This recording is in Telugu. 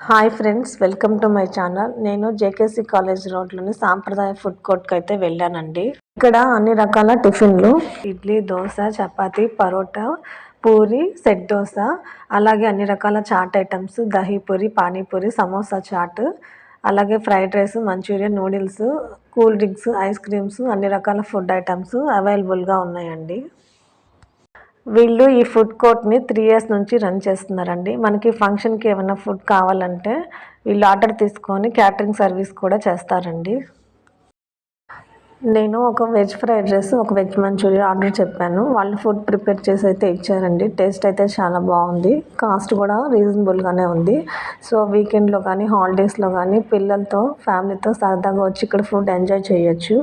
Hi friends, welcome to my channel. నేను జేకేసీ కాలేజ్ రోడ్లోని సాంప్రదాయ ఫుడ్ కోర్ట్కి అయితే వెళ్ళానండి. ఇక్కడ అన్ని రకాల టిఫిన్లు, ఇడ్లీ, దోశ, చపాతి, పరోటా, పూరి, సెట్ దోశ, అలాగే అన్ని రకాల చాట్ ఐటమ్స్, దహీపూరి, పానీపూరి, సమోసా చాట్, అలాగే fried rice, manchurian, noodles, cool drinks, ice creams, అన్ని రకాల ఫుడ్ ఐటమ్స్ అవైలబుల్గా ఉన్నాయండి. వీళ్ళు ఈ ఫుడ్ కోర్ట్ని 3 years నుంచి రన్ చేస్తున్నారండి. మనకి ఫంక్షన్కి ఏమైనా ఫుడ్ కావాలంటే వీళ్ళు ఆర్డర్ తీసుకొని క్యాటరింగ్ సర్వీస్ కూడా చేస్తారండి. నేను ఒక వెజ్ ఫ్రైడ్ రైస్, ఒక వెజ్ మంచూరియా ఆర్డర్ చెప్పాను. వాళ్ళు ఫుడ్ ప్రిపేర్ చేసి అయితే ఇచ్చారండి. టేస్ట్ అయితే చాలా బాగుంది. కాస్ట్ కూడా రీజనబుల్గానే ఉంది. సో వీకెండ్లో కానీ హాలిడేస్లో కానీ పిల్లలతో ఫ్యామిలీతో సరదాగా వచ్చి ఇక్కడ ఫుడ్ ఎంజాయ్ చేయొచ్చు.